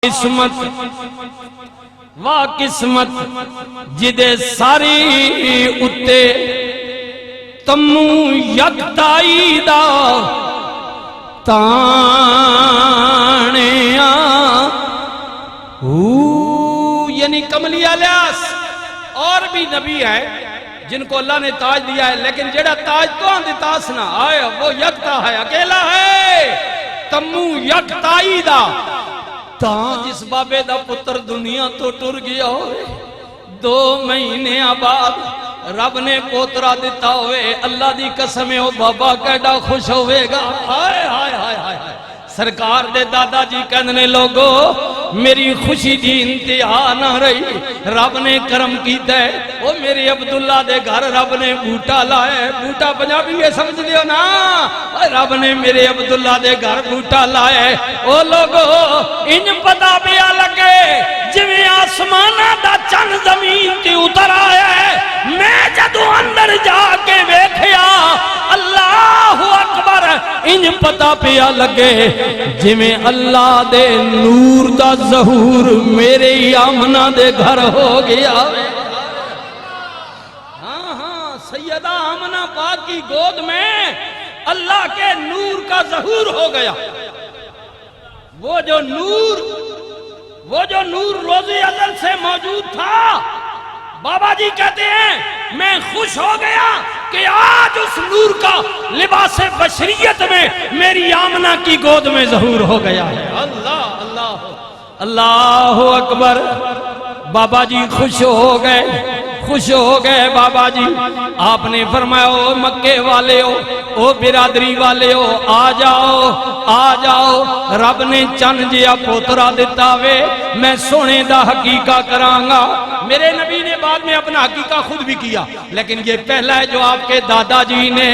قسمت واہ قسمت جدے ساری اتے تمو یکتائی دا تانیا یعنی کملی الیاس اور بھی نبی ہے جن کو اللہ نے تاج دیا ہے، لیکن جڑا تاج تو آن دیتا سنا آیا وہ یکتا ہے، اکیلا ہے، تمو یکتائی دا تاں جس بابے دا پتر دنیا تو ٹر گیا ہوئے 2 مہینے بعد رب نے پوترا دیتا ہوئے، اللہ دی قسم ہے وہ بابا کیڈا خوش ہوئے گا۔ ہائے ہائے ہائے ہائے سرکار دے دادا جی کہنے لوگو میری خوشی دی انتہا نہ رہی، رب نے کرم کیتا ہے، وہ میری عبداللہ دے گھر رب نے بوٹا لائے، بوٹا پنجابی یہ سمجھ لیو نا، رب نے میرے عبداللہ دے گھر بوٹا لائے۔ او لوگو انج پتا پیا لگے جویں آسمانہ دا چند زمین تے اتر آیا ہے، میں جدو اندر جا کے ویکھیا اللہ اکبر انج پتا پیا لگے جویں اللہ دے نور دا ظہور میرے آمنہ دے گھر ہو گیا۔ ہاں سیدہ آمنہ پاک کی گود میں اللہ کے نور کا ظہور ہو گیا۔ وہ جو نور روز ازل سے موجود تھا، بابا جی کہتے ہیں میں خوش ہو گیا کہ آج اس نور کا لباس بشریت میں میری آمنہ کی گود میں ظہور ہو گیا ہے۔ اللہ اللہ اللہ اکبر۔ بابا جی خوش ہو گئے بابا جی۔ آپ نے فرمایا او مکے والے ہو، او برادری والے ہو، آ جاؤ، رب نے چند جیا پوترا دیتا وے، میں سونے دا حقیقہ کرانگا۔ میرے نبی نے بعد میں اپنا حقیقہ خود بھی کیا، لیکن یہ پہلا ہے جو آپ کے دادا جی نے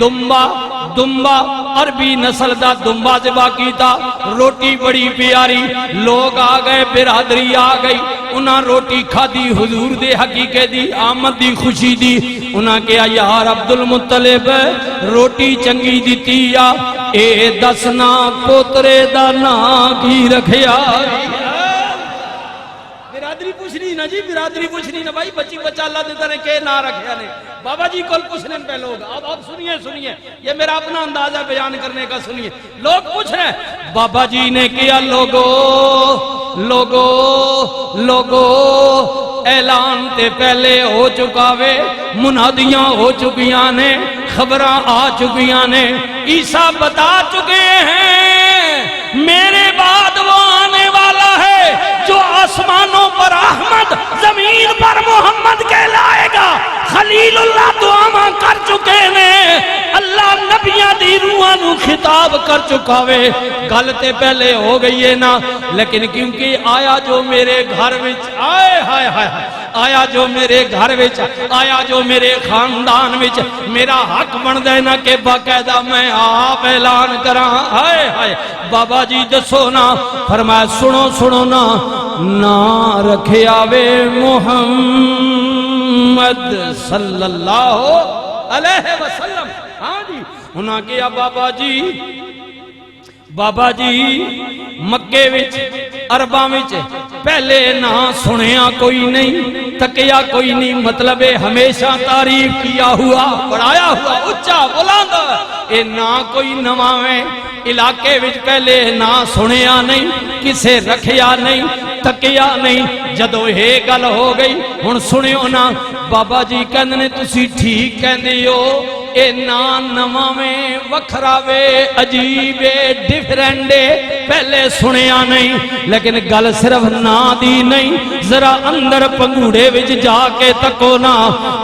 دمبا عربی نسل دا دمبا ذبح کی تھا، روٹی بڑی پیاری، لوگ آ گئے، برادری آ گئی، انہاں روٹی کھا دی، حضور دے حقیقے دی آمد دی خوشی دی، انہاں کیا یار عبدالمطلب روٹی چنگی دیتی یا اے دسنا پوترے دا نا کی رکھیا۔ برادری پوچھنی نا جی، برادری پوچھنی نا بھائی، بچی بچہ اللہ دیتا نے کہ نہ رکھیا نے، بابا جی کل پوچھنے پہ لوگ اب سنیے یہ میرا اپنا اندازہ بیان کرنے کا سنیے۔ لوگ پوچھ رہے ہیں بابا جی نے کیا لوگو اعلان تے پہلے ہو چکا وے، منادیاں ہو چکیاں نے، خبراں آ چکیاں نے، عیسیٰ بتا چکے ہیں میرے بعد وہ آنے والا ہے جو آسمانوں پر احمد زمین پر محمد کہلائے گا۔ خلیل اللہ دعا کر چکے نے، اللہ نبیاں دی روحاں نو خطاب کر چکا وے، گل تے پہلے ہو گئی ہے نا، لیکن کیونکہ آیا جو میرے گھر وچ آیا جو میرے گھر وچ آیا جو میرے خاندان وچ، میرا حق بندا ہے نا کہ باقاعدہ میں آپ اعلان کراں۔ ہائے بابا جی دسو نا، فرمایا سنو نا رکھیا وے محمد صلی اللہ علیہ وسلم۔ ہاں جی انہاں کیا بابا جی مکے وچ عرباں وچ پہلے نہ سنیا کوئی نہیں، تکیا کوئی نہیں، مطلب ہمیشہ تعریف کیا ہوا، پڑھایا ہوا، اچھا بلند، اے نہ کوئی نواں علاقے وچ پہلے نہ سنیا نہیں، کسے رکھیا نہیں، تکیا نہیں۔ جدو ہے گل ہو گئی ہن سنیو نا، بابا جی کہندے تسی ٹھیک کہندے ہو، اے نام نواں وکھراوے عجیبے ڈیفرنڈے پہلے سنیا نہیں، لیکن گل صرف نا دی نہیں، ذرا اندر پنگوڑے وچ جا کے تکو نا،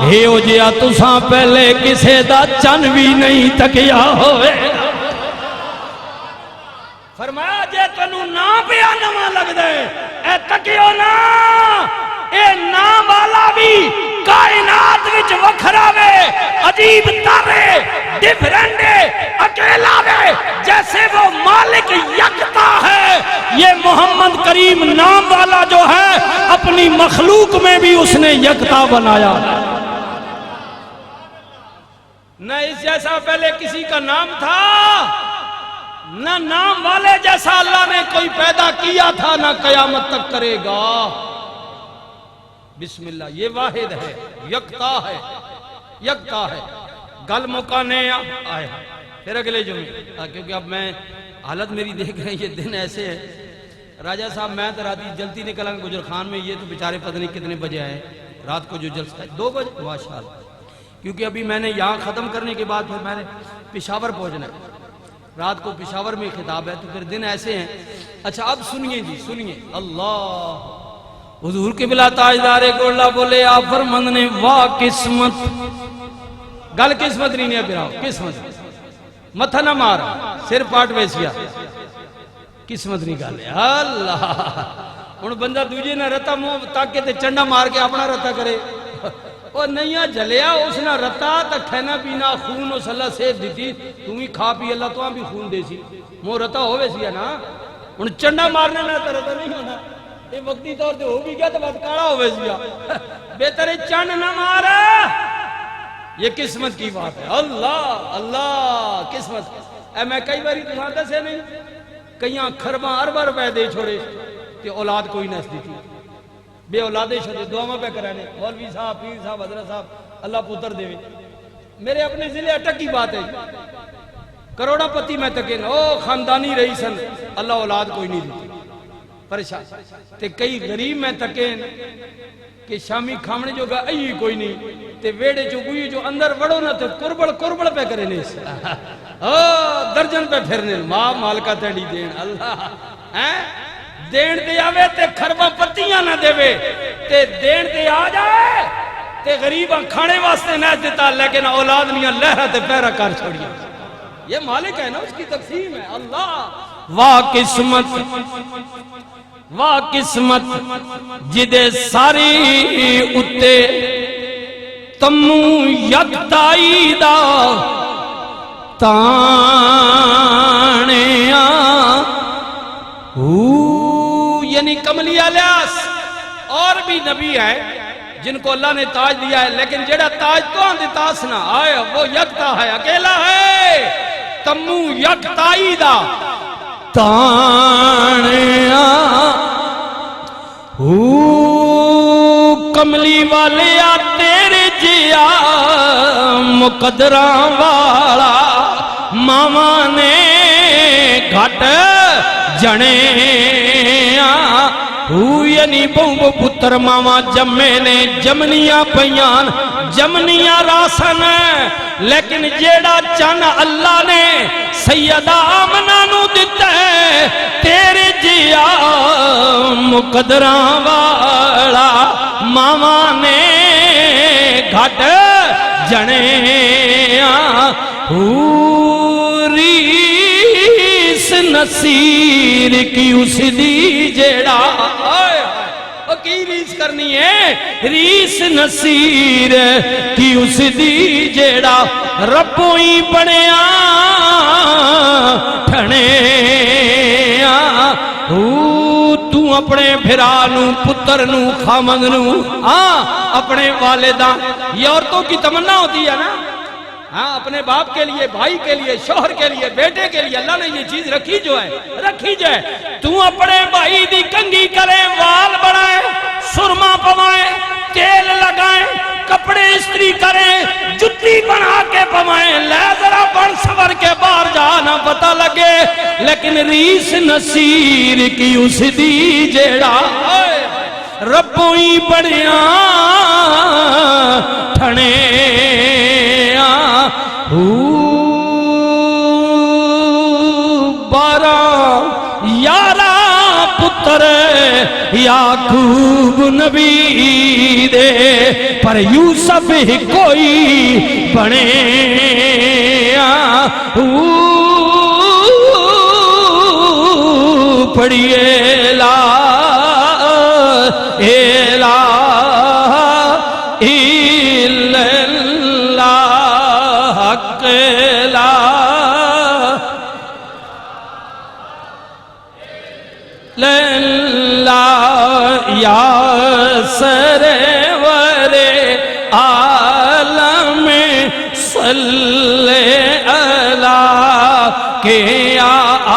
ہے ہو جیا تساں پہلے کسے دا چن بھی نہیں تکیا ہوئے۔ فرمایا جے تنو نا پیا نواں لگ دے اے تکیو نا، اے نا والا بھی کائنات وچ وکھراوے عجیب تارے ڈیفرنڈے اکیلا وے، جیسے وہ مالک یکتا ہے، یہ محمد کریم نام والا جو ہے اپنی مخلوق میں بھی اس نے یکتا بنایا۔ نہ اس جیسا پہلے کسی کا نام تھا، نہ نام والے جیسا اللہ نے کوئی پیدا کیا تھا نہ قیامت تک کرے گا. بسم اللہ. یہ واحد ہے، یکتا ہے، یکتا ہے. گل مکانے آئے پھر اگلے جمعے، کیونکہ اب میں حالت میری دیکھ رہے ہیں یہ دن ایسے ہے. راجہ صاحب میں تو راتی جلتی نکلا گجر خان میں، یہ تو بیچارے پتہ نہیں کتنے بجے آئے رات کو جو جلسہ ہے 2 بجے ماشاءاللہ. کیونکہ ابھی میں نے یہاں ختم کرنے کے بعد پھر میں نے پشاور پہنچنا ہے، رات کو پشاور میں خطاب ہے، تو پھر دن ایسے ہیں. اچھا اب سنیے جی سنیے. اللہ حضور کے بلا تاجدار گولڈا بولے آپ فرمند نے واہ قسمت. گل قسمت نہیں ہے پھر قسمت متھا نہ مار سر پاٹ ویسیا قسمت نہیں گل ہے. اللہ ہن بندہ دوجے نہ رتا منہ تاکے تے چنڈا مار کے اپنا رتا کرے. اور نہیں جلیا اس نہ رتا تا کھینا پینا خون اس اللہ صحت دیتی تم ہی کھا پی اللہ تو بھی خون دے سی منہ رتا ہوئے سی ہے نا. ہن چنڈا مارنے نہ رتا نہیں ہونا، یہ وقتی طور تے ہو بھی گیا تو بات کاڑا ہوئے سی بہتر چنڈ نہ مار. یہ قسمت کی بات ہے. اللہ اللہ قسمت. اے میں کئی باری تمہارا دسے نہیں کئیاں خرباں ارباں روپے دے چھوڑے کہ اولاد کوئی نہ دی تھی بے اولادے شدے دعا پہ کرانے. مولوی صاحب پیر صاحب حضرت صاحب اللہ پتر دے. میرے اپنے ضلع اٹک کی بات ہے، کروڑا پتی میں تکین او خاندانی رہی سن اللہ اولاد کوئی نہیں دیتی پریشان. تے کئی غریب میں تکین کہ شامی کھامنے جو گا ای کوئی نہیں تے ویڑے جو گوئی جو اندر وڑو نہ تے قربڑ پہ کرے نہیں درجن پہ پھرنے ماں مالکہ تیڑی دین. اللہ دین دے آوے تے خربہ پتیاں نہ دے وے تے دین دے آ جائے تے غریباں کھانے واسطے نہ دیتا لیکن اولاد نہیں لہرہ تے پیرہ کر چھوڑیا. یہ مالک ہے نا اس کی تقسیم ہے. اللہ واہ قسمت واہ قسمت جدے ساری اتے تمو یکتائی دا تانیا یعنی کملی الیاس اور بھی نبی ہے جن کو اللہ نے تاج دیا ہے لیکن جڑا تاج تو آن دیتا سنا آئے وہ یکتا ہے اکیلا ہے. تمو یکتائی دا تانیا کملی والے آ تیرے جیا مقدران والا ماما نے گھٹ جنے یعنی بہو پتر ماما جمے نے جمنیاں پیان جمنیاں راسن لیکن جیڑا چن اللہ نے سیدہ آمنہ نو دیتا ہے تیرے جیا مقدران والا ماما نے گھٹ جنے ریس نصیر کی اس دی جیڑا کی ریس کرنی ہے ریس نصیر کی اس دی جیڑا ربوئی بڑیا ٹھنے تو اپنے بھرانو پترنو خامدنو اپنے والدہ یہ عورتوں کی تمنا ہوتی ہے نا اپنے باپ کے لیے بھائی کے لیے شوہر کے لیے بیٹے کے لیے اللہ نے یہ چیز رکھی جو ہے رکھی جائے. تو اپنے بھائی دی کنگھی کرے وال بڑھائے سرما پوائے تیل لگائیں کپڑے استری کریں جتی بنا کے پوائیں لے ذرا بن سور کے باہر جانا پتہ لگے لیکن ریس نصیر کی اس دی جیڑا ربوئی بڑیاں ٹھنے بارہ یارہ پتر یعقوب نبی دے پر یوسف کوئی بنے پڑھئے لا الہ الا اللہ حق لا یا سرور عالم صلی اللہ کہ یا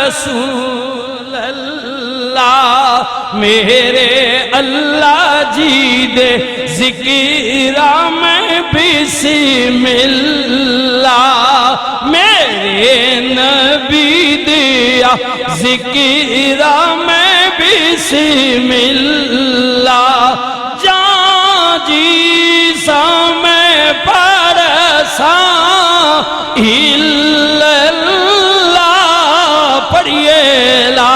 رسول اللہ میرے اللہ جی دے ذکرہ میں بسم اللہ میرے نبی دیا ذکرہ میں بسم اللہ جان جی سا میں پرساں پڑھئے لا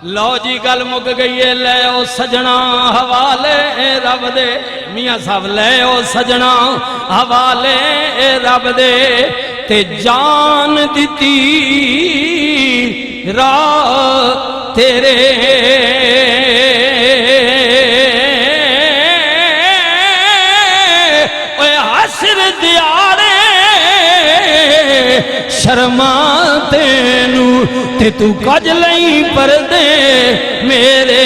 لو جی گل مک گئی ہے لے او سجنا حوالے رب دے میاں صاحب لے او سجنا حوالے رب دے تے جان دیتی راہ تیرے دیارے شرما تینو تے تو کج لئی پر دے میرے